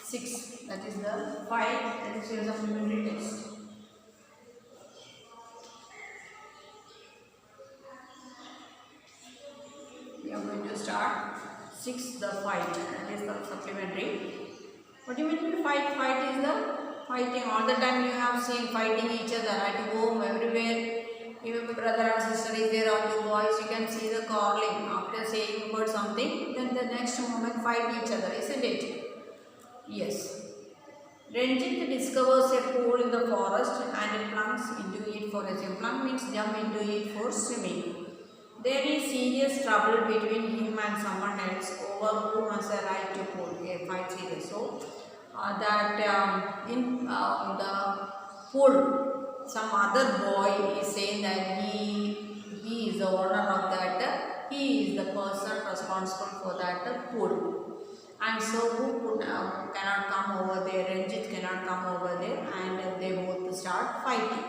6. That is the 5. That is your supplementary text. We are going to start 6. The fight. That is the supplementary. What do you mean by fight? Fight is the fighting. All the time you have seen fighting each other at home, everywhere. Even brother or sister is there, or two boys, you can see the quarreling. After saying about something, then the next moment fight each other, isn't it? Yes. Ranjit discovers a pool in the forest and plunges into it for a swim. Plunge means jump into it for swimming. There is serious trouble between him and someone else over who has a right to pool. A fight serious. So in the pool, some other boy is saying that he is the owner of that. He is the person responsible for that pool. And so who cannot come over there, Ranjit cannot come over there, and they both start fighting.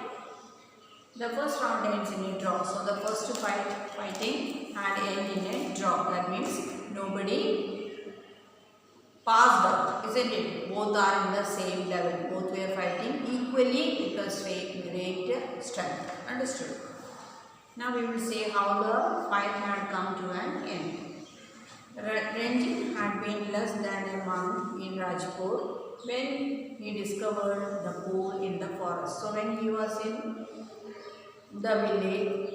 The first round ends in a draw. So the first fighting and end in a draw. That means nobody passed out, isn't it? Both are in the same level. Both were fighting equally with a great strength. Understood? Now we will see how the fight had come to an end. Ranjit had been less than a month in Rajpur when he discovered the pool in the forest. So when he was in the village,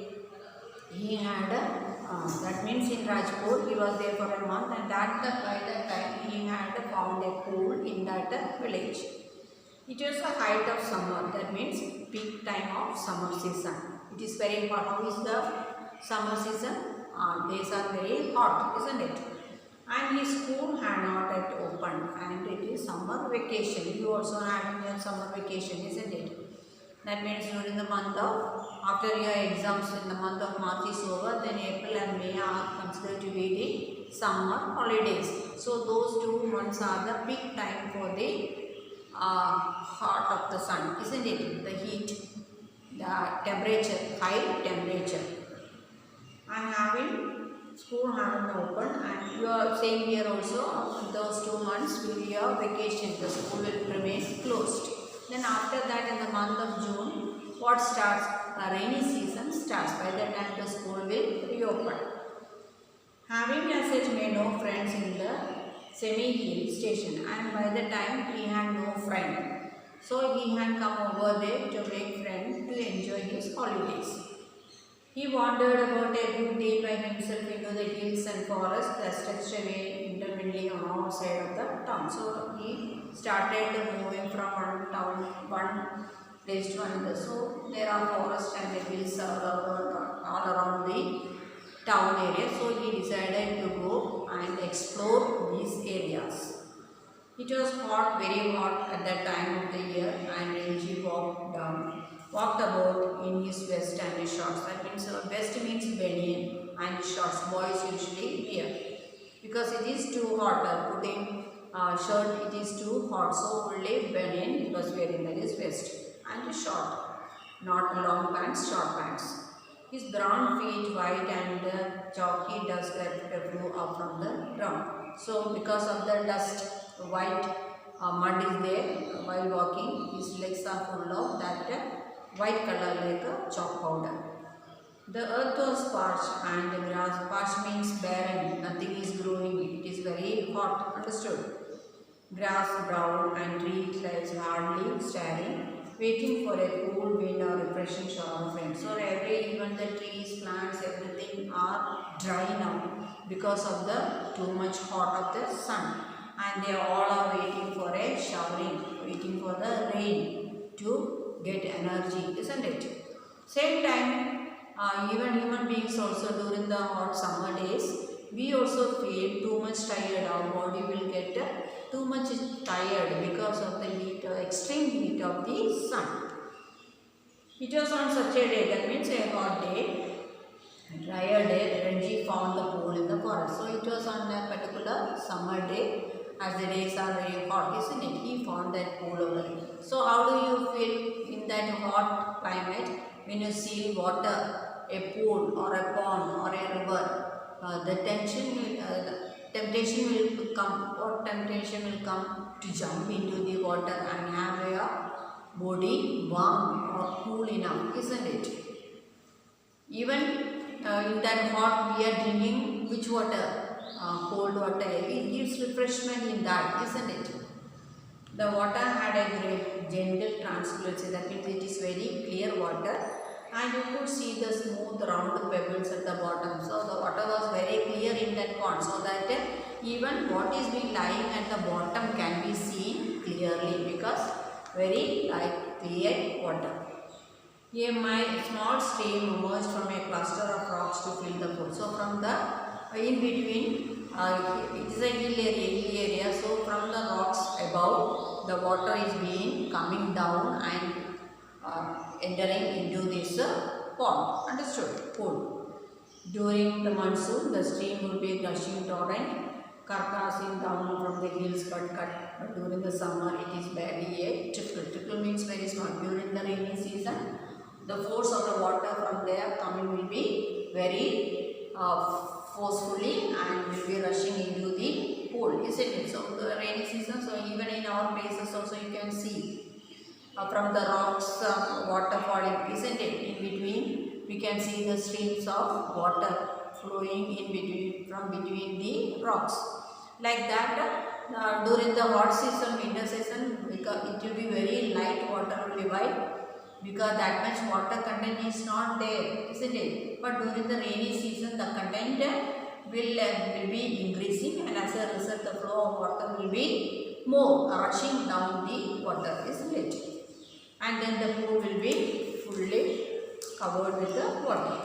he had that means in Rajpur he was there for a month, and by that time he had found a pool in that village. It was the height of summer, that means peak time of summer season. It is very hot. How is the summer season? Days are very hot, isn't it? And his school had not yet opened, and it is summer vacation. You also having your summer vacation, isn't it? That means during the month of, after your exams in the month of March is over, then April and May are considered to be the summer holidays. So those 2 months are the peak time for the heart of the sun, isn't it? The heat, the temperature, high temperature. And having school haven't opened, and you are saying here also those 2 months will be your vacation. The school will remain closed. Then after that, in the month of June, what starts? The rainy season starts. By that time the school will reopen. Having as such made no friends in the semi-hill station, and by the time he had no friend. So he had come over there to make friends to enjoy his holidays. He wandered about a good day by himself into the hills and forests that stretched away intermittently on all sides of the town. So he started moving from one place to another. So there are forests and the hills all around the town area. So he decided to go and explore these areas. It was hot, very hot at that time of the year, and Ranjit walked about in his vest and his shorts. That means vest means banyan, and shorts boys usually wear. Because it is too hot, putting shirt it is too hot. So only banyan he was wearing, that is vest, and short, not long pants, short pants. His brown feet white and chalky dust that flew up from the ground. So because of the dust, white mud is there while walking. His legs are full of that white color like a chalk powder. The earth was parched and the grass, parched means barren, nothing is growing, it is very hot, understood? Grass brown and tree leaves hardly staring, waiting for a cool wind or refreshing shower of rain. So even the trees, plants, everything are dry now because of the too much hot of the sun. And they all are waiting for a showering, waiting for the rain to get energy, isn't it? Same time, even human beings also during the hot summer days, we also feel too much tired. Our body will get too much tired because of the heat, extreme heat of the sun. It was on such a day, that means a hot day, drier day, Ranjit found the pool in the forest. So it was on a particular summer day, as the days are very hot, isn't it? He found that pool over there. So how do you feel in that hot climate when you see water, a pool or a pond or a river? The tension, temptation will come. What temptation will come? To jump into the water and have a body warm or cool enough, isn't it? Even in that hot we are drinking which water? Cold water. It gives refreshment in that, isn't it? The water had a great gentle transparency, that means it is very clear water, and you could see the smooth round pebbles at the bottom. So the water was very clear in that pond, so that even what is being lying at the bottom can be seen clearly because very light clear water. Here my small stream emerged from a cluster of rocks to fill the pool. So from the in between, it is a hill area. So from the rocks above, the water is being coming down and entering into this pond. Understood? Pool. During the monsoon, the stream will be gushing torrent, carcassing down from the hills but during the summer it is barely a trickle. Trickle means very small. During the rainy season, the force of the water from there coming will be very forcefully and will be rushing into the pool, isn't it? So the rainy season, so even in our places also you can see from the rocks water falling, isn't it? In between we can see the streams of water flowing in between from between the rocks. Like that during the hot season, winter season, because it will be very light water will be white, because that much water content is not there, isn't it? But during the rainy season the content will be increasing, and as a result the flow of water will be more rushing down the water, isn't it? And then the pool will be fully covered with the water.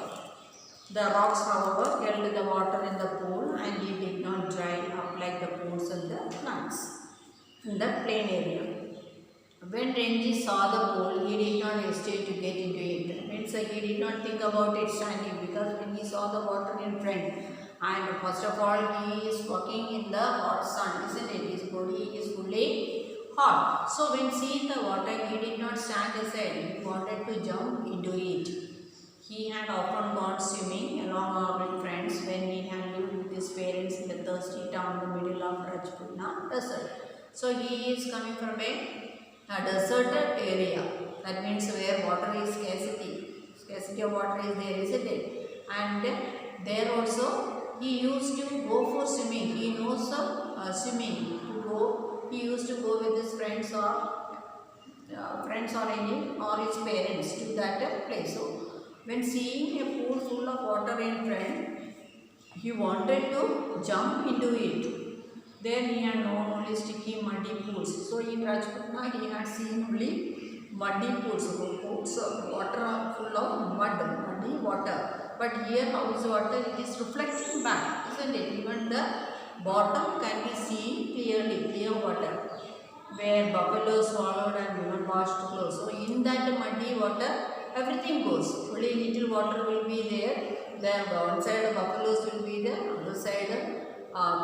The rocks, however, held the water in the pool and it did not dry up like the pools and the plants in the plain area. When Renji saw the pool, he did not hesitate to get into it. Means he did not think about it standing, because when he saw the water in front, and first of all he is walking in the hot sun, isn't it? His body is fully hot. So when seeing the water, he did not stand aside. He wanted to jump into it. He had often gone swimming along or with friends when he had lived with his parents in the thirsty town in the middle of Rajputna desert. So he is coming from a deserted area. That means where water is scarcity of water is there, isn't it? And there also he used to go for swimming. He knows swimming to go. He used to go with his friends or his parents to that place. So when seeing a pool full of water in front, he wanted to jump into it. There he had known only sticky muddy pools. So in Rajputna he had seen only muddy pools of water full of muddy water. But here how is water? It is reflecting back, isn't it? Even the bottom can be seen clearly, clear water, where buffalo swallowed and women washed clothes. So in that muddy water, everything goes. Only little water will be there. There one side buffaloes will be there, other side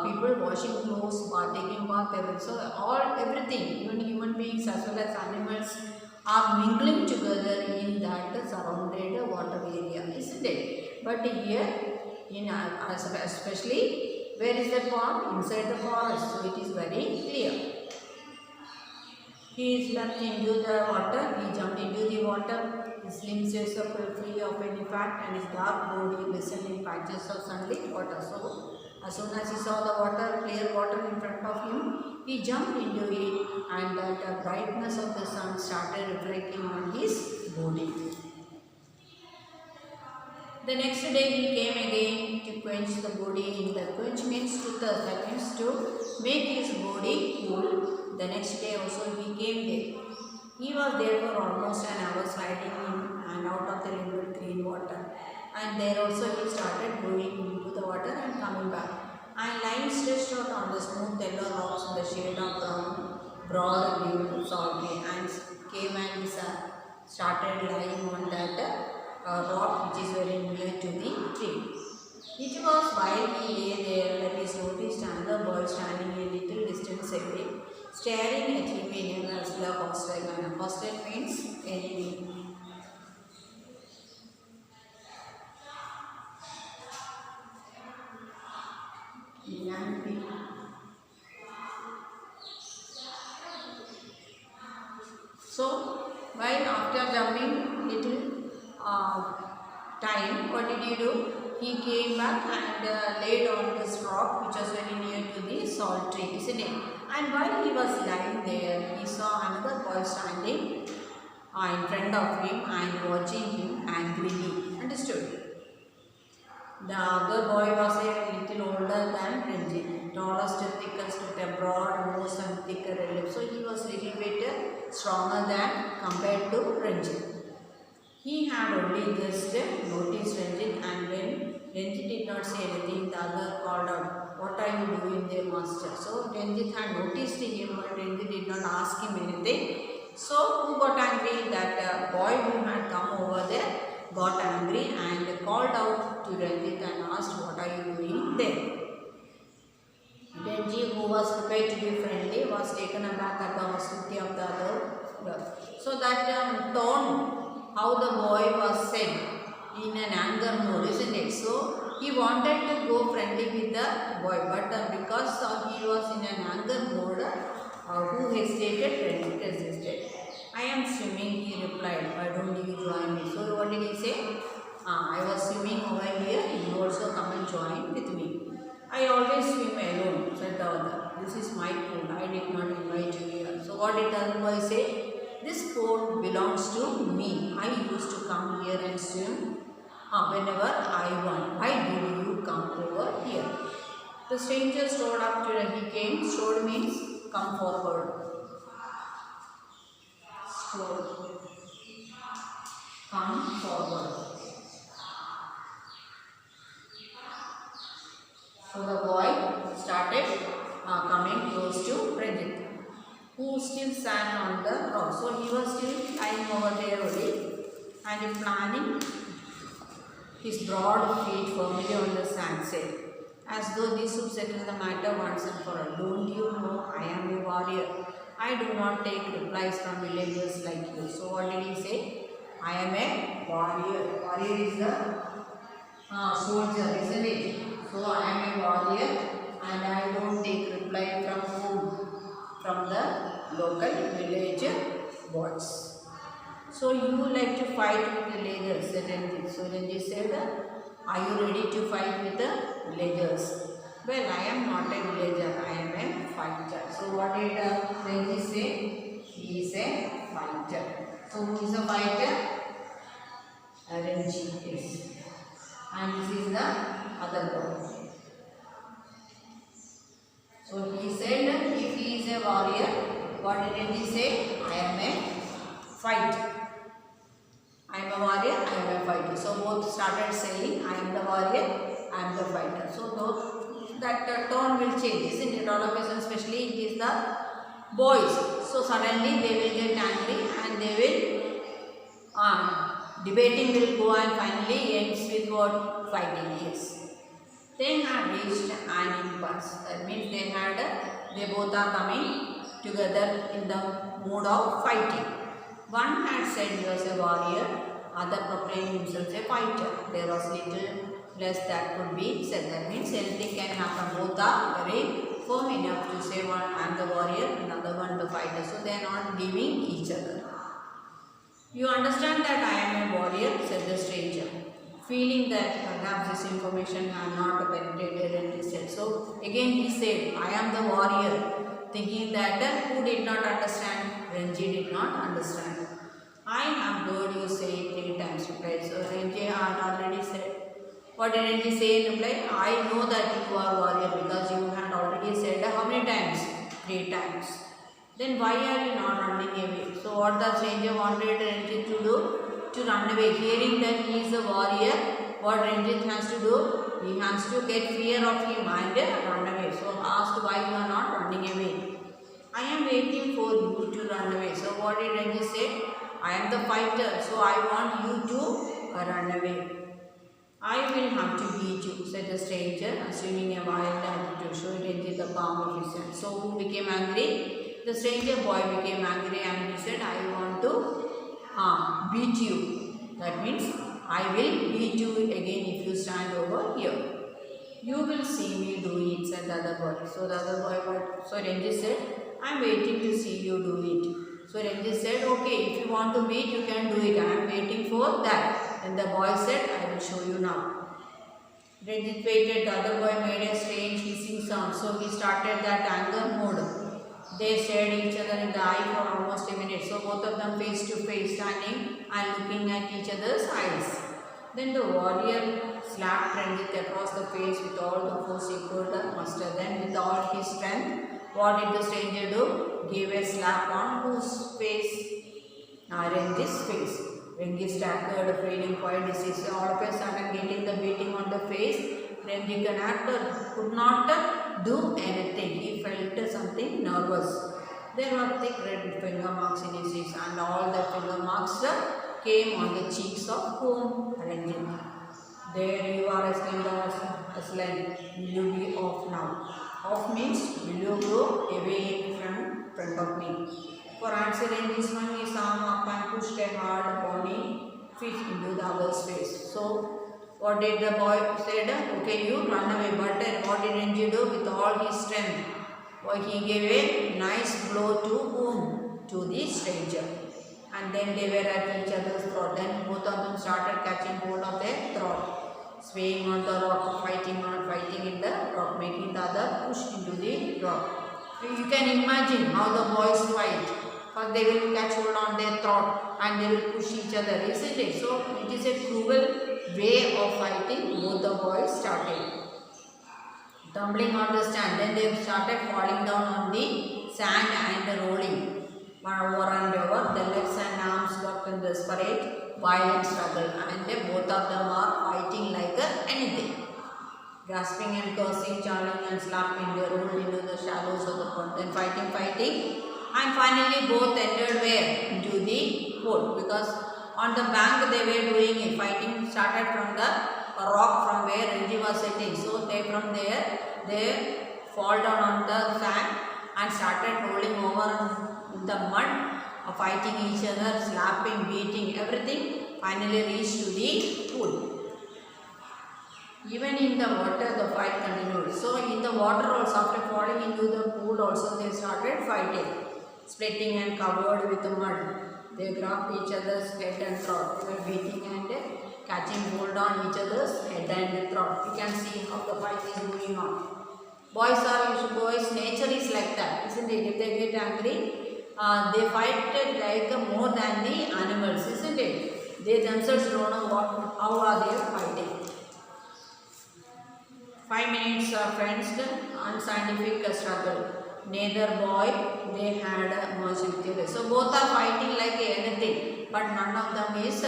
people washing clothes, taking bath, so everything, even human beings as well as animals are mingling together in that surrounded water area, isn't it? But here, in especially where is the pond? Inside the forest, so it is very clear. He is left into the water. He jumped into the water. His limbs were free of any fat, and his dark body glistened in patches of sunlit water. So as soon as he saw the water, clear water in front of him, he jumped into it, and the brightness of the sun started reflecting on his body. The next day he came again to quench the body in the quench means to thirst, that means to make his body cool. The next day also he came there. He was there for almost an hour, sliding in and out of the limpid green water. And there also he started going into the water and coming back. And lying stretched out on the smooth yellow rocks in the shade of broad and beautiful salty, and came and started lying on that rock which is very near to the tree. It was while he lay there that he noticed another boy standing a little distance away, staring at him in a hostile manner. Hostile means enemy. So while after jumping little time, what did he do? He came back and laid on this rock which was very near to the salt tree, isn't it? And while he was lying there, he saw another boy standing in front of him and watching him angrily. Understood? The other boy was a little older than Ranjit, tallest, thickest, with a broad nose and thicker lips. So he was little bit stronger than compared to Ranjit. He had only just noticed Ranjit, and when Ranjit did not say anything, the other called out, "What are you doing there, master?" So Ranjit had noticed him, but Ranjit did not ask him anything. So who got angry? That boy who had come over there got angry and called out to Ranjit and asked, "What are you doing there?" Ranjit, who was prepared to be friendly, was taken aback at the hostility of the other girl. So that tone, how the boy was said in an anger mode, isn't it? So he wanted to go friendly with the boy, but because he was in an anger mode, who hesitated? Ranjit resisted. "I am swimming," he replied. "Why don't you join me?" So what did he say? "I was swimming over here, you also come and join with me." "I always swim alone," said the other. "This is my pool, I did not invite you here." So what did the other boy say? "This pool belongs to me. I used to come here and swim whenever I want. Why did you come over here?" The stranger strode up to him. He came. Strode means come forward. Strode. Come forward. So the boy started coming close to Ranjit, who still sat on the rock. So he was still lying over there only and planting his broad feet firmly on the sand, said, as though this would settle the matter once and for all, "Don't you know I am a warrior? I do not take replies from villagers like you." So what did he say? "I am a warrior." Warrior is the soldier, isn't it? So I am a warrior and I don't take reply from whom? From the local village boys. "So you like to fight with the villagers," said Ranjit. So Ranjit said, "Are you ready to fight with the villagers?" "Well, I am not a villager, I am a fighter." So what did Ranjit say? He is a fighter. So who is a fighter? Ranjit is. And this is the other boy. So he said if he is a warrior, what did he say? "I am a fighter." I am a warrior, I am a fighter. So both started saying, "I am the warrior, I am the fighter." So that tone will change, isn't it? All of us, especially it is the boys. So suddenly they will get angry and they will debating will go and finally ends with what? Fighting is. They had reached an impasse. That means they both are coming together in the mood of fighting. One had said he was a warrior, other proclaimed himself a fighter. There was little less that could be said. That means anything can happen. Both are very firm enough to say one I am the warrior, another one the fighter. So they are not giving each other. "You understand that I am a warrior," said the stranger, feeling that perhaps this information had not penetrated and he said. So again he said, "I am the warrior," thinking that who did not understand? Ranjit did not understand. "I have heard you say it 3 times," replied. So Ranjit had already said. What did Ranjit say in reply? "I know that you are warrior because you had already said how many times? 3 times. Then why are you not running away?" So what the stranger wanted Ranjit to do? To run away. Hearing that he is a warrior, what Ranjit has to do? He has to get fear of him and run away. So asked why you are not running away. "I am waiting for you to run away." So what did Ranjit say? "I am the fighter, so I want you to run away." "I will have to beat you," said the stranger, assuming a wild attitude, showing Ranjit the palm of his hand. So who became angry? The stranger boy became angry and he said, "I want to beat you. That means I will beat you again if you stand over here." "You will see me do it," said the other boy. So the other boy, so Ranjit said, "I am waiting to see you do it." So Ranjit said, okay, if you want to meet, you can do it. I am waiting for that. Then the boy said, I will show you now. Ranjit waited. The other boy made a strange hissing sound. So he started that anger mode. They stared each other in the eye for almost a minute. So both of them face to face, standing and looking at each other's eyes. Then the warrior slapped Ranjit across the face with all the force he could muster. Then with all his strength, what did the stranger do? Gave a slap on whose face? Ranjit's face. Ranjit staggered, feeling quite dizzy. All of a sudden, getting the beating on the face, Ranjit could not do anything. He felt something nervous. There were thick red finger marks in his cheeks, and all the finger marks came on the cheeks of whom? Ranjit. There you are, exclaimed Aslan. Will you be off now? Off means, will you go away from front of me? For answering this one, his arm up and pushed a hard bony fist into the other's face. So, what did the boy said? Okay, you run away. But what did Ranjit do with all his strength? Well, he gave a nice blow to whom? To the stranger. And then they were at each other's throat. Then both of them started catching hold of their throat, swaying on the rock, fighting in the rock, making the other push into the rock. You can imagine how the boys fight. First they will catch hold on their throat and they will push each other, isn't it? So it is a cruel way of fighting. Both the boys started tumbling on the sand. Then they started falling down on the sand and rolling over and over. The legs and arms got in desperate, violent struggle, and both of them are fighting like anything. Gasping and cursing, charging and slapping, they rolled into the shallows of the pond. Then fighting, and finally both entered where? Into the pool. Because on the bank they were doing it. Fighting started from the rock from where Ranjit was sitting. So from there they fall down on the sand and started rolling over in the mud, fighting each other, slapping, beating, everything. Finally reached to the pool. Even in the water, the fight continued. So, in the water also, after falling into the pool also, they started fighting, splitting and covered with the mud. They grabbed each other's head and throat. They were beating and catching hold on each other's head and throat. You can see how the fight is going on. Boys' nature is like that, isn't it? If they get angry, they fight like more than the animals, isn't it? They themselves don't know how are they fighting. 5 minutes friends, unscientific struggle. Neither boy they had merged with the other. So both are fighting like anything, but none of them is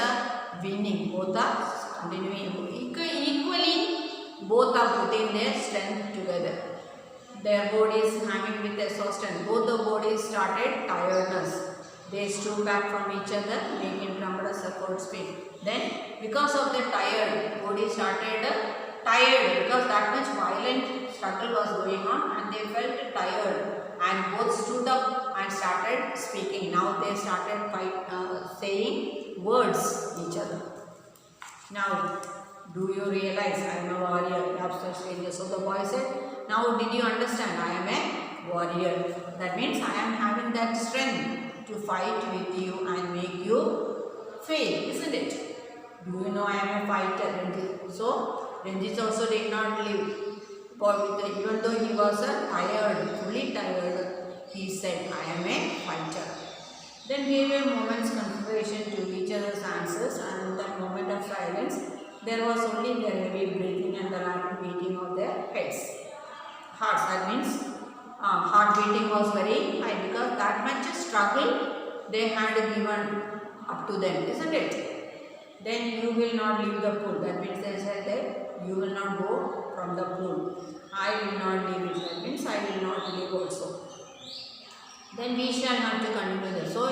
winning. Both are continuing equally. Both are putting their strength together. Their bodies hanging with exhaustion. Both the bodies started tiredness. They stood back from each other, making tremendous efforts. Then, because of the tired, body started tired because that much violent struggle was going on, and they felt tired, and both stood up and started speaking. Now they started saying words each other. Now, do you realize I am a warrior? Absolute stranger. So the boy said, now did you understand? I am a warrior. That means I am having that strength to fight with you and make you fail, isn't it? Do you know I am a fighter? So Ranjit also did not live. Even though he was tired, fully tired, he said, I am a fighter. Then gave a moment's consideration to each other's answers, and in that moment of silence, there was only their heavy breathing and the rapid beating of their heads. Hearts, that means heart beating was very high because that much struggle they had given up to them, isn't it? Then you will not leave the pool. That means they said that you will not go from the pool. I will not leave it. That means I will not leave also. Then we shall have to continue this. So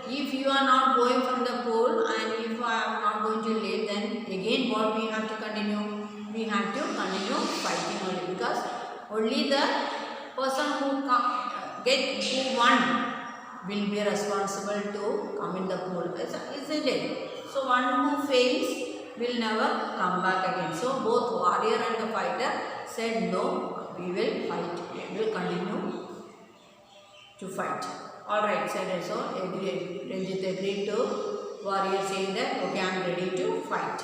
if you are not going from the pool and if I am not going to leave, then again what we have to continue? We have to continue fighting only, because only the person who won will be responsible to come in the pool, isn't it? So one who fails will never come back again. So both warrior and the fighter said no, we will fight, we will continue to fight. Alright, said so. Ranjit agreed to warrior saying that okay, I am ready to fight.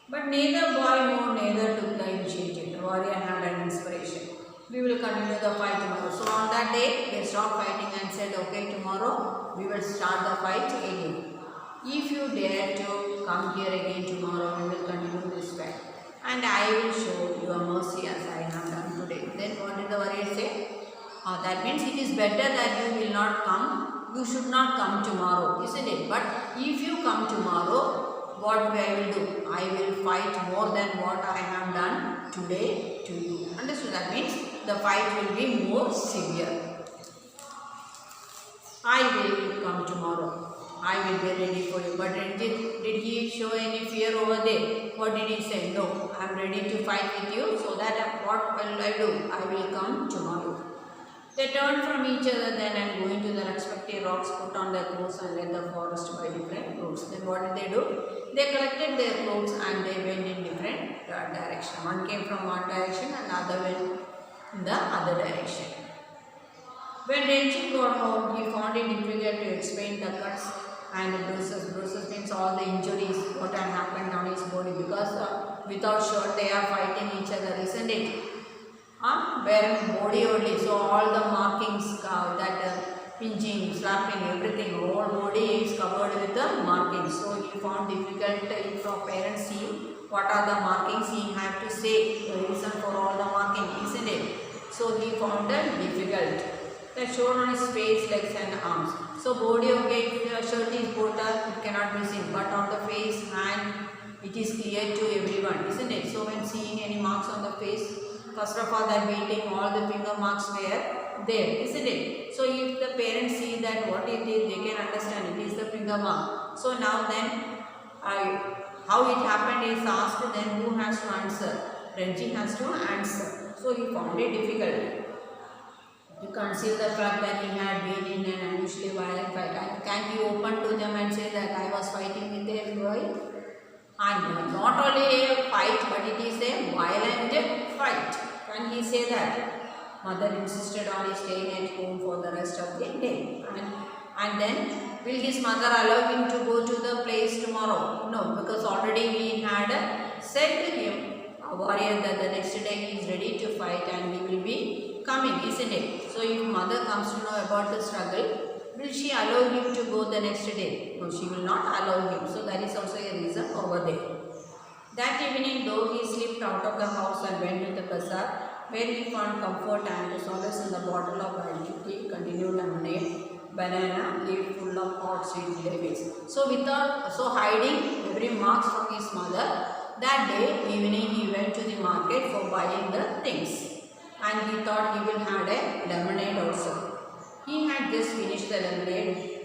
But neither boy nor neither took the initiative. The warrior had an inspiration. We will continue the fight tomorrow. So on that day, they stopped fighting and said, okay, tomorrow we will start the fight again. If you dare to come here again tomorrow, we will continue this fight. And I will show you a mercy as I have done today. Then what did the warrior say? That means it is better that you will not come. You should not come tomorrow, isn't it? But if you come tomorrow, what I will do? I will fight more than what I have done today to you. Understood? That means the fight will be more severe. I will come tomorrow. I will be ready for you. But did he show any fear over there? What did he say? No, I am ready to fight with you. So that what will I do? I will come tomorrow. They turned from each other then and going to their respective rocks, put on their clothes and left the forest by different routes. Then what did they do? They collected their clothes and they went in different direction. One came from one direction and the other went in the other direction. When Renji got home, he found it difficult to explain the cuts and the bruises. Bruises means all the injuries what had happened on his body because without shirt they are fighting each other, isn't it? Wearing body only, so all the markings pinching, slapping, everything, whole body is covered with the markings. So he found difficult if a parent see what are the markings, he had to say the reason for all the marking, isn't it? So he found it difficult. That shown on his face, legs and arms. So body, okay, if your shirt is put up, it cannot be seen, but on the face, hand, it is clear to everyone, isn't it? So when seeing any marks on the face, first of all, that beating, all the finger marks were there, isn't it? So if the parents see that what it is, they can understand it is the finger mark. So now then, how it happened is asked, then who has to answer? Renji has to answer. So he found it difficult to conceal the fact that he had been in an unusually violent fight. Can he open to them and say that I was fighting with a boy? And not only a fight, but it is a violent fight. Can he say that? Mother insisted on his staying at home for the rest of the day. And then, will his mother allow him to go to the place tomorrow? No, because already he had said to him, a warrior, that the next day he is ready to fight and he will be coming, isn't it? So if mother comes to know about the struggle, will she allow him to go the next day? No, she will not allow him. So that is also a reason over there. That evening, though, he slipped out of the house and went to the bazaar, where he found comfort and solace in the bottle of wild tea, continued lemonade, banana, leaf full of hot sweet jellies. So hiding every marks from his mother, that day evening he went to the market for buying the things. And he thought he will have a lemonade also. He had just finished the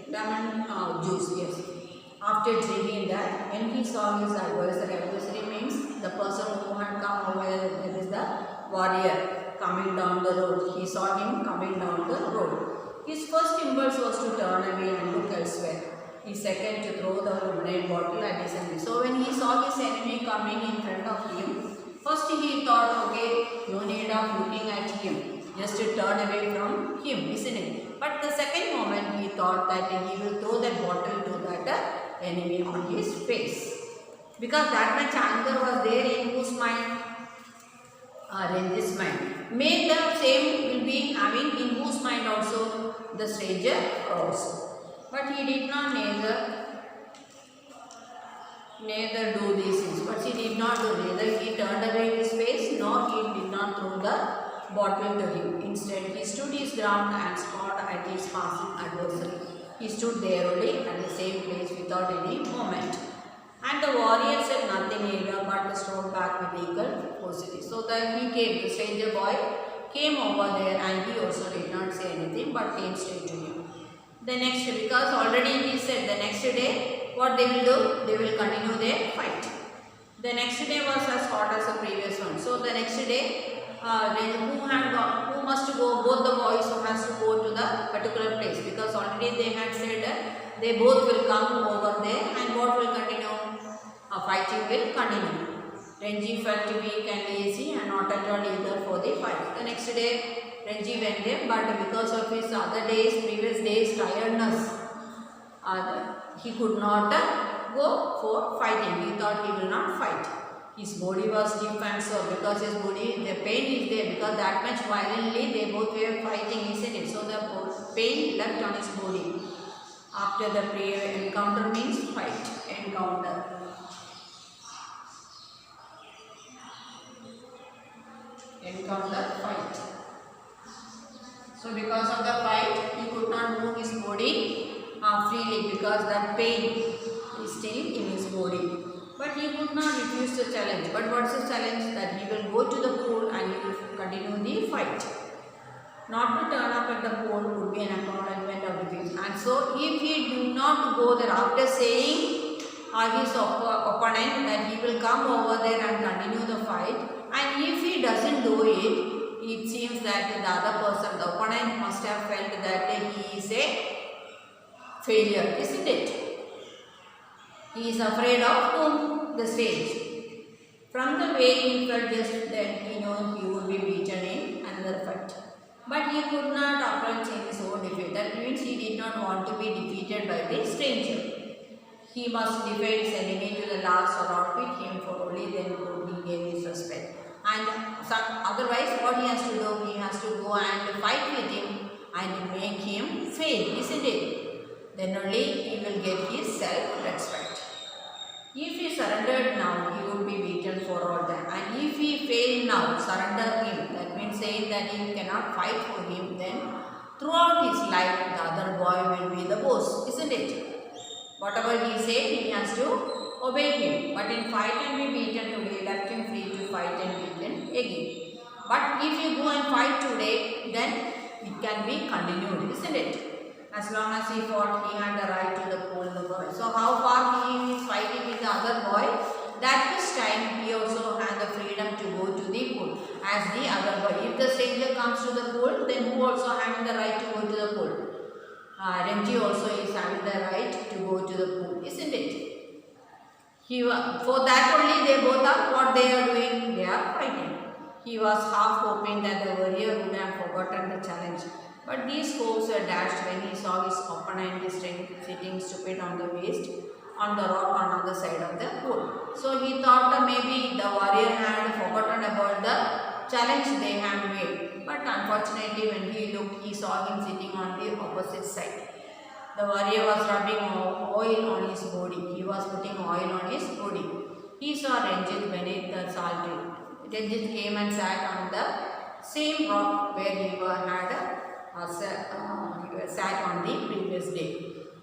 lemon juice, yes. After drinking that, when he saw his adversary means the person who had come over, that is the warrior coming down the road. He saw him coming down the road. His first impulse was to turn away and look elsewhere. His second to throw the lemonade bottle at his enemy. So when he saw his enemy coming in front of him, first he thought, okay, no need of looking at him, just to turn away from him, isn't it? But the second moment he thought that he will throw that bottle to that enemy on his face. Because that much anger was there in whose mind? In this mind. May the same will be having in whose mind also? The stranger also. But he did not neither do these things. But he did not do, neither he turned away his face, nor he did not throw the bottle to him. Instead, he stood his ground and scored at his passing adversary. He stood there only at the same place without any movement. And the warrior said nothing either, but strode back with equal ferocity. So the stranger boy came over there and he also did not say anything but came straight to him. The next day, because already he said the next day, what they will do? They will continue their fight. The next day was as hot as the previous one. So the next day, who must go? Both the boys who has to go to the particular place, because already they had said they both will come over there and what will continue? Fighting will continue. Renji felt weak and lazy and not at all eager for the fight. The next day, Renji went there, but because of his previous days tiredness, he could not go for fighting. He thought he will not fight. His body was stiff and sore because his body, the pain is there because that much violently they both were fighting, isn't it? So the pain left on his body. After the prayer, encounter means fight. Encounter. Encounter, fight. So because of the fight, he could not move his body freely because that pain is still in his body. But he could not refuse the challenge. But what's the challenge? That he will go to the pool and he will continue the fight. Not to turn up at the pool would be an acknowledgement of defeat. And so if he do not go there after saying his opponent that he will come over there and continue the fight, and if he doesn't do it, it seems that the other person, the opponent must have felt that he is a failure, isn't it? He is afraid of whom? The stage. From the way he felt just that he knows he would be beaten in another fight. But he could not approach his own defeat. That means he did not want to be defeated by the stranger. He must defeat his enemy to the last or outwit him, for only then could he gain his respect. And otherwise what he has to do? He has to go and fight with him and make him fail, isn't it? Then only he will get his self-respect. If he surrendered now, he would be beaten for all time. And if he failed now, surrender him, that means saying that he cannot fight for him, then throughout his life, the other boy will be the boss, isn't it? Whatever he said, he has to obey him. But in fight and be beaten today, left him free to fight and beaten again. But if you go and fight today, then it can be continued, isn't it? As long as he fought, he had the right to the pool in the boy. So how far he is fighting with the other boy, that this time he also had the freedom to go to the pool as the other boy. If the stranger comes to the pool, then who also having the right to go to the pool? Renji also is having the right to go to the pool, isn't it? For that only they both are what they are doing, they are fighting. He was half hoping that the warrior would have forgotten the challenge. But these hopes were dashed when he saw his opponent sitting stupid on the waist on the rock on the other side of the pool. So he thought that maybe the warrior had forgotten about the challenge they had made. But unfortunately when he looked, he saw him sitting on the opposite side. The warrior was rubbing oil on his body. He was putting oil on his body. He saw Renjit beneath the salt tree. Renjit came and sat on the same rock where he had sat on the previous day,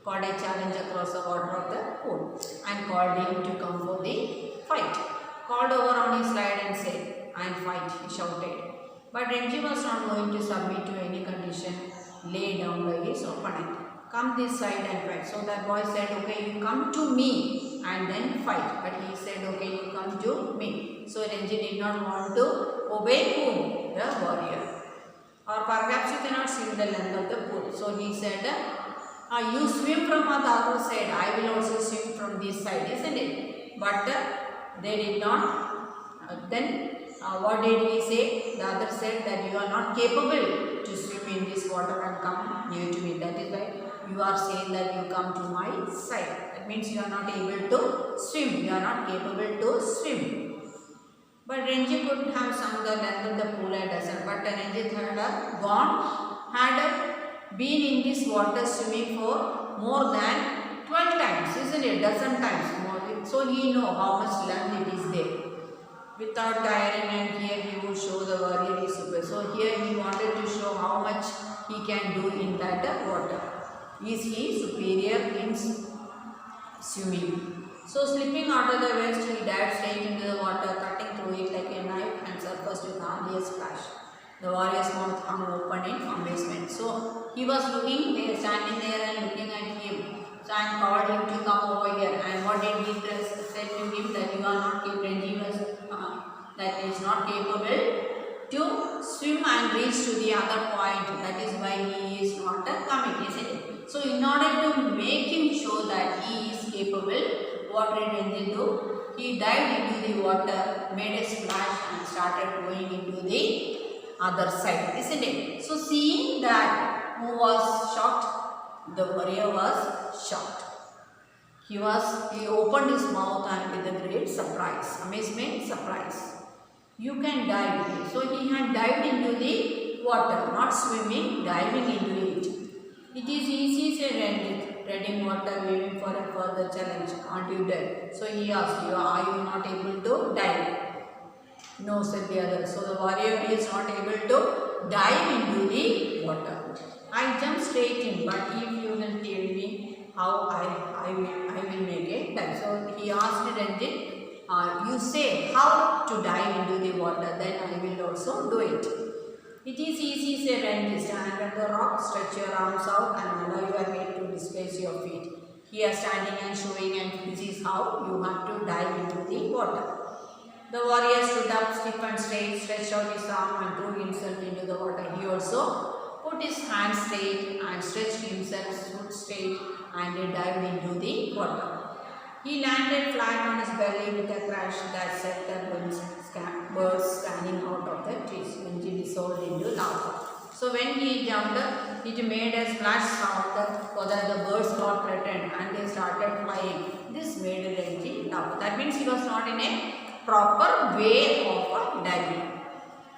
called a challenge across the water of the pool and called him to come for the fight. Called over on his slide and said, "And fight," he shouted. But Renji was not going to submit to any condition laid down by his opponent. "Come this side and fight." So that boy said, "Okay, you come to me and then fight." But he said, "Okay, you come to me." So Renji did not want to obey whom? The warrior. Or perhaps you cannot swim the length of the pool. So he said, "You swim from the other side, I will also swim from this side," isn't it? But they did not. Then what did he say? The other said that you are not capable to swim in this water and come near to me. That is why you are saying that you come to my side. That means you are not able to swim. You are not capable to swim. But Renji couldn't have sung the length of the pool a dozen. But Renji had been in this water swimming for more than 12 times, isn't it? Dozen times more. So he know how much length it is there. Without tiring, and here he would show the warrior is super. So here he wanted to show how much he can do in that water. Is he superior in swimming? So slipping out of the vest, he dived straight into the water, cutting through it like a knife and surfaced with hardly a splash. The warrior's mouth hung open in amazement. So he was looking there, standing there and looking at him. So and called him to come over here. And what did he say to him? That you are not capable. He was that he is not capable to swim and reach to the other point. That is why he is not coming, isn't it? So in order to make him show that he is capable, what did Renji do? He dived into the water, made a splash and started going into the other side, isn't it? So seeing that, who was shocked? The warrior was shocked. He opened his mouth and with a great surprise, amazement, surprise. You can dive. So he had dived into the water, not swimming, diving into it. It is easy, said Ranjit, treading water, waiting for a further challenge. Can't you dare? So he asked, are you not able to dive? No, said the other. So the warrior is not able to dive into the water. I jumped straight in, but if you will tell me how I will make it dive. So he asked Ranjit, you say how to dive into the water, then I will also do it. It is easy, said Ranjit. Stand under the rock, stretch your arms out and allow your head to displace your feet. Here standing and showing, and this is how you have to dive into the water. The warrior stood up stiff and straight, stretched out his arm and threw himself into the water. He also put his hands straight and stretched himself, stood straight, and he dived into the water. He landed flat on his belly with a crash that set the birds scanning out of the trees. Ranjit dissolved into laughter. So when he jumped, it made a splash sound so that the birds got threatened and they started flying. This made Ranjit laugh. That means he was not in a proper way of diving.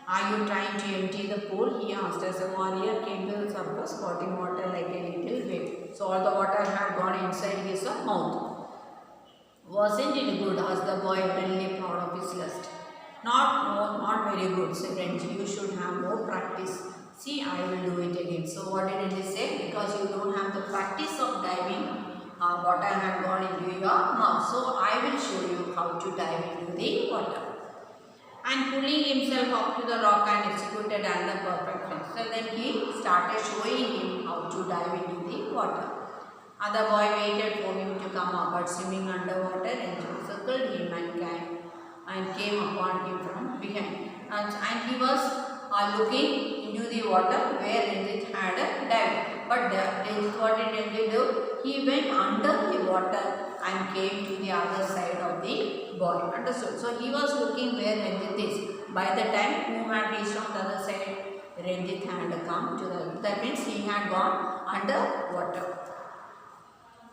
Are you trying to empty the pool? He asked as a warrior came to the surface, spotting water like a little wave. So all the water had gone inside his mouth. Wasn't it good? Asked the boy, really proud of his lust. Not very good, said Ranjit. You should have more practice. See, I will do it again. So what did Ranjit say? Because you don't have the practice of diving, water had gone into your mouth. So I will show you how to dive into the water. And pulling himself up to the rock and executed under perfection. So then he started showing him how to dive into the water. Other boy waited for him to come up, but swimming underwater, Ranjit circled him and came upon him from behind. And he was looking into the water where Ranjit had dived. But what did Ranjit do? He went under the water and came to the other side of the boy. Understood? So he was looking where Ranjit is. By the time who had reached on the other side, Ranjit had come to the. That means he had gone under water.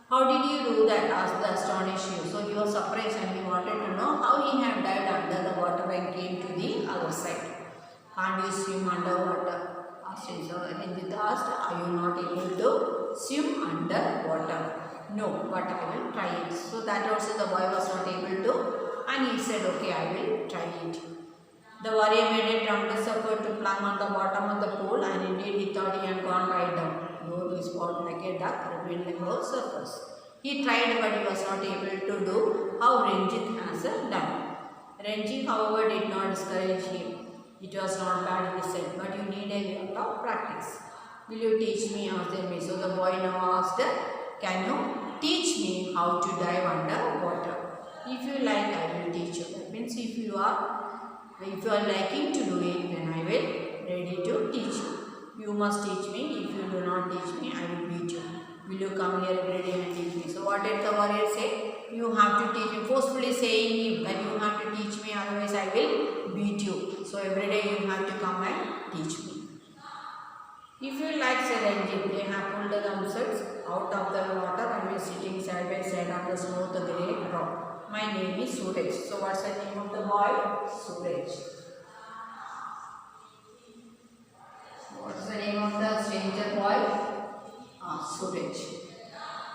How did you do that? Asked the astonished youth. So he was surprised and he wanted to know how he had dived under the water and came to the other side. Can't you swim underwater? Asked him. So Ranjit asked, are you not able to swim underwater? No, but I will try it. So that also the boy was not able to, and he said, okay, I will try it. The warrior made a tremendous effort to plumb on the bottom of the pool, and indeed he thought he had gone right down. Though he spot like a duck between the whole surface. He tried, but he was not able to do how Ranjit has done. Ranjit, however, did not discourage him. It was not bad, he said, but you need a lot of practice. Will you teach me? Asked me. So the boy now asked, can you teach me how to dive under water? If you like, I will teach you. That means if you are liking to do it, then I will ready to teach you. You must teach me. If you do not teach me, I will beat you. Will you come here every day and teach me? So what did the warrior say? You have to teach me. Forcefully saying him that you have to teach me, otherwise I will beat you. So every day you have to come and teach me. If you like, said Ranjit, they have pulled themselves out of the water and were sitting side by side on the smooth grey rock. My name is Suraj. So what's the name of the boy? Suraj. What's the name of the stranger boy? Suraj.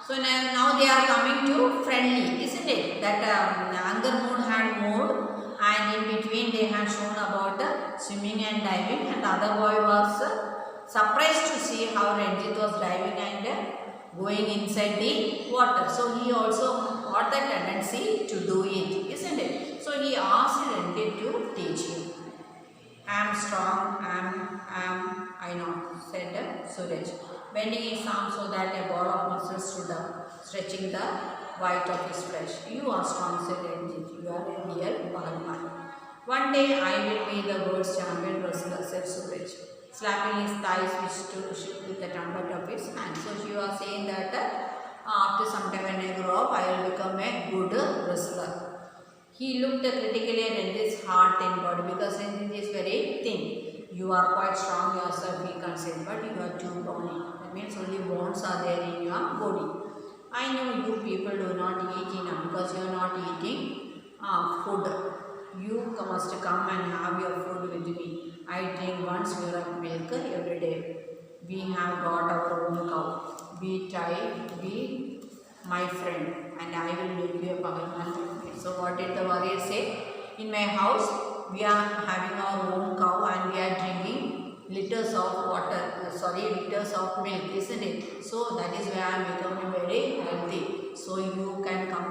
So now they are coming to friendly, isn't it? That anger mood had moved, and in between they had shown about swimming and diving, and the other boy was surprised to see how Ranjit was diving and going inside the water. So he also got the tendency to do it, isn't it? So he asked Ranjit to teach him. I am strong, I know, said Suraj, bending his arm so that a ball of muscle stood up, stretching the white of his flesh. You are strong, said Ranjit. You are a real Balman. One day I will be the world's champion wrestler, said Suraj, slapping his thighs which shook with the trumpet of his hand. So she was saying that after some time when I grow up, I will become a good wrestler. He looked critically at Ranjit's hard thin body because Ranjit is very thin. You are quite strong yourself, he can say, but you are too bony. That means only bones are there in your body. I know you people do not eat enough because you are not eating food. You must come and have your food with me. I drink 1 square of milk every day. We have got our own cow. Be my friend, and I will make you a pagal. So what did the warrior say? In my house, we are having our own cow and we are drinking liters of water, liters of milk, isn't it? So that is why I am becoming very healthy. So you can come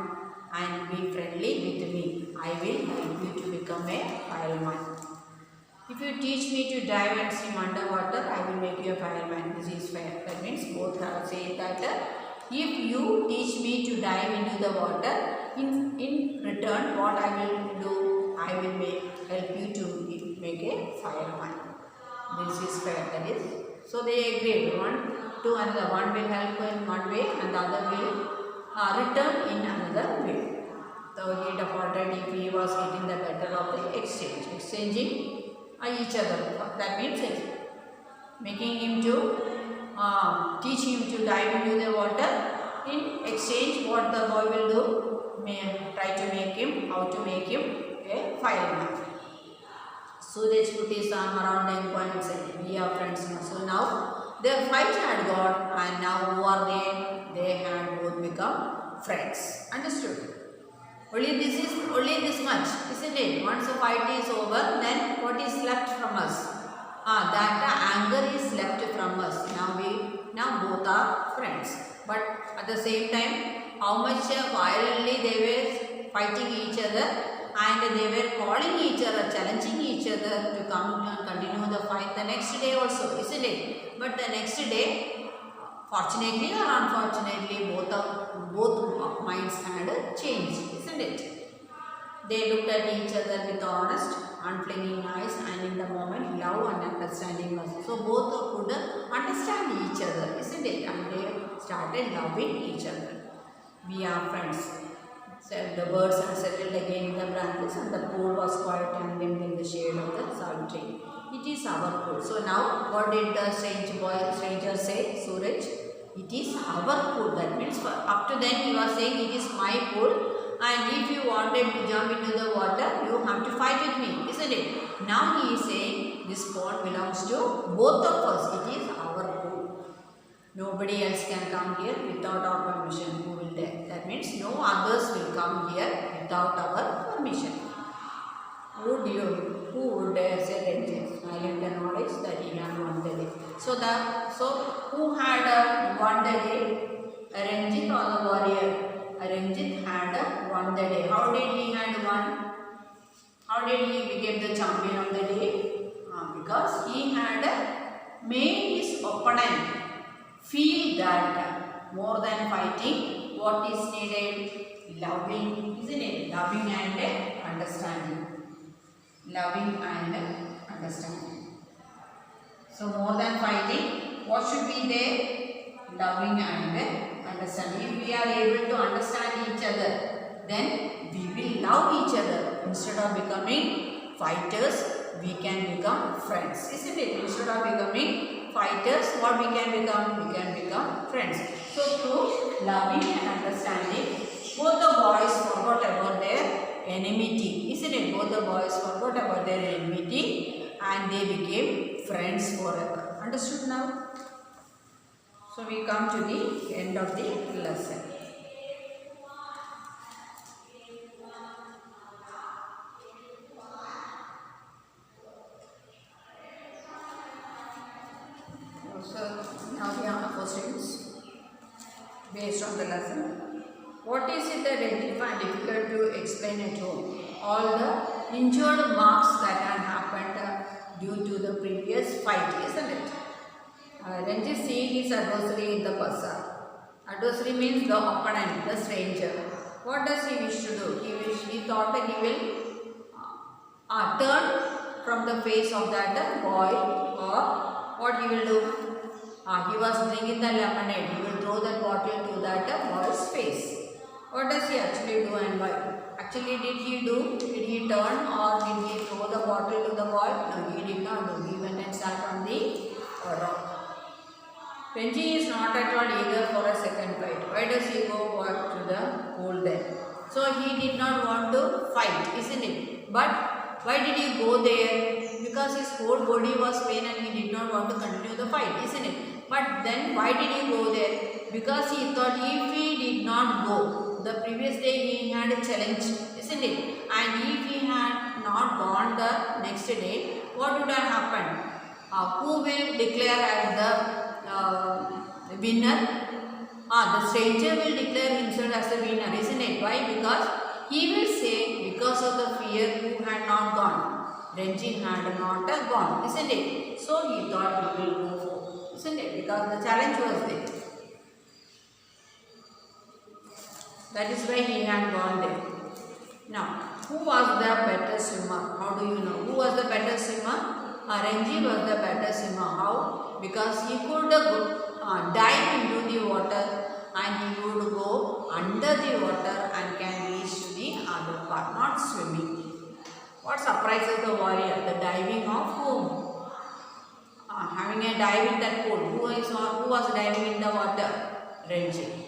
and be friendly with me. I will help you to become a fireman. If you teach me to dive and swim underwater, I will make you a fireman. This is fair. That means both have said that if you teach me to dive into the water, in return what I will do, I will help you to make a fireman. This is fair. That is. So they agreed. One to another. One will help in one way and the other will return in another way. So he defaulted if he was getting the better of the exchanging each other. That means making him to teach him to dive into the water. In exchange, what the boy will do, try to make him, how to make him a fireman. Suraj put his arm around him and said, we are friends now. So now their fight had gone, and now who are they? They had both become friends. Understood? Only this much, isn't it? Once the fight is over, then what is left from us? That anger is left from us. Now both are friends. But at the same time, how much violently they were fighting each other, and they were calling each other, challenging each other to come and continue the fight the next day also, isn't it? But the next day, fortunately or unfortunately, both minds had changed, isn't it? They looked at each other with honest, unflaming eyes, and in the moment, love and understanding was. So both could understand each other, isn't it? And they started loving each other. We are friends. So the birds had settled again in the branches, and the pool was quiet and dim in the shade of the sal tree. It is our pool. So now, what did the stranger say, Suraj? It is our pool. That means up to then he was saying it is my pool, and if you wanted to jump into the water, you have to fight with me, isn't it? Now he is saying this pond belongs to both of us. It is our pool. Nobody else can come here without our permission. Who will dare? That means no others will come here without our permission. Who would dare say Ranjit, smiling the knowledge that he had won the day? So who had won the day? Ranjit or the warrior? Ranjit had won the day. How did he had won? How did he become the champion of the day? Because he had made his opponent feel that more than fighting, what is needed? Loving, isn't it? Loving and understanding. Loving and understanding. So more than fighting, what should be there? Loving and understanding. If we are able to understand each other, then we will love each other. Instead of becoming fighters, we can become friends, isn't it? Instead of becoming fighters, what we can become? We can become friends. So through loving and understanding, both the boys forgot about their enmity, isn't it? Both the boys forgot about their enmity and they became friends forever. Understood now? So we come to the end of the lesson. So now we have questions based on the lesson. What is it that Ranjit found difficult to explain at home? All the injured marks that had happened due to the previous fight, isn't it? Ranjit seeing his adversary in the bazaar. Adversary means the opponent, the stranger. What does he wish to do? He thought that he will turn from the face of that boy, or what he will do? He was drinking the lemonade. He will throw that bottle to that boy's face. What does he actually do and why? Actually, did he turn or did he throw the bottle to the boy? No, he did not do. He went and sat on the rock. Renji is not at all eager for a second fight. Why does he go back to the pool then? So he did not want to fight, isn't it? But why did he go there? Because his whole body was pain and he did not want to continue the fight, isn't it? But then why did he go there? Because he thought if he did not go, the previous day he had a challenge, isn't it? And if he had not gone the next day, what would have happened? Who will declare as the winner? The stranger will declare himself as the winner, isn't it? Why? Because he will say, because of the fear, who had not gone. Renji had not gone, isn't it? So he thought he will go for, isn't it? Because the challenge was there. That is why he had gone there. Now, who was the better swimmer? How do you know? Who was the better swimmer? Renji was the better swimmer. How? Because he could dive into the water and he would go under the water and can reach to the other part, not swimming. What surprises the warrior? The diving of whom? Having a dive in that pool. Who was diving in the water? Renji.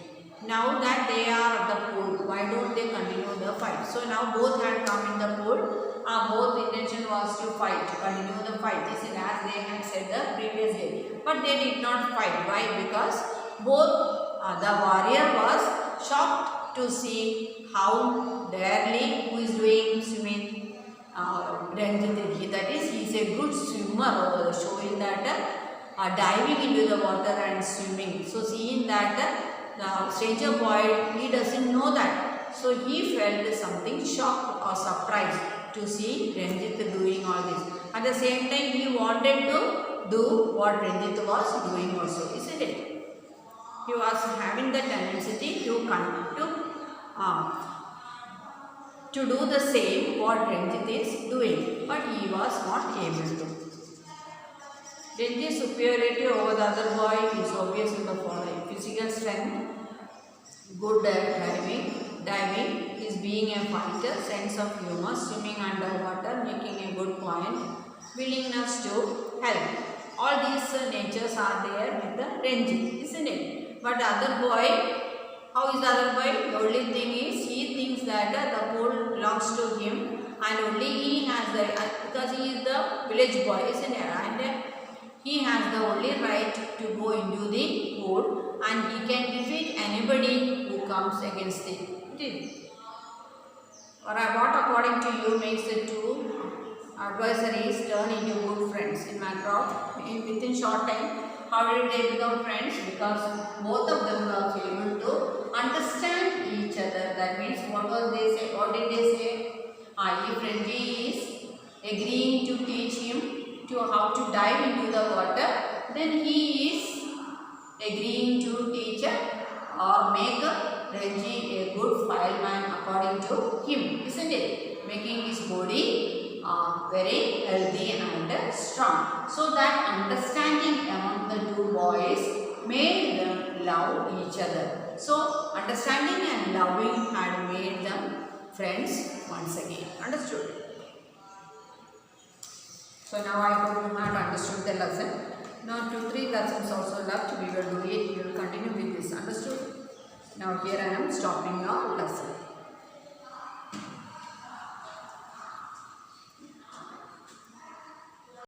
Now that they are at the pool, why don't they continue the fight? So now both had come in the pool. Both intention was to fight, to continue the fight. This is as they had said the previous day. But they did not fight. Why? Because both the warrior was shocked to see how darely who is doing swimming. Renji, that is, he is a good swimmer, showing that diving into the water and swimming. So seeing that the stranger boy, he doesn't know that. So he felt something shocked or surprised to see Renjit doing all this. At the same time, he wanted to do what Renjit was doing also, isn't it? He was having the tendency to do the same what Renjit is doing, but he was not able to. Renji's superiority over the other boy is obvious in the following: physical strength, good diving, is being a fighter, sense of humor, swimming underwater, making a good point, willingness to help. All these natures are there with the Renji, isn't it? But the other boy, how is the other boy? The only thing is he thinks that the pool belongs to him and only he has the, because he is the village boy, isn't it? And he has the only right to go into the pool and he can defeat anybody who comes against him. Or what according to you makes the two adversaries turn into good friends in matter of within short time? How did they become friends? Because both of them were able to understand each other. That means what did they say? If Renji is agreeing to teach him to how to dive into the water, then he is agreeing to teach or make Renji a good fireman according to him, isn't it? Making his body very healthy and strong. So that understanding among the two boys made them love each other. So understanding and loving had made them friends once again. Understood? So now I hope you have understood the lesson. Now 2-3 lessons also left. We will do it. We will continue with this. Understood? Now here I am stopping our lesson.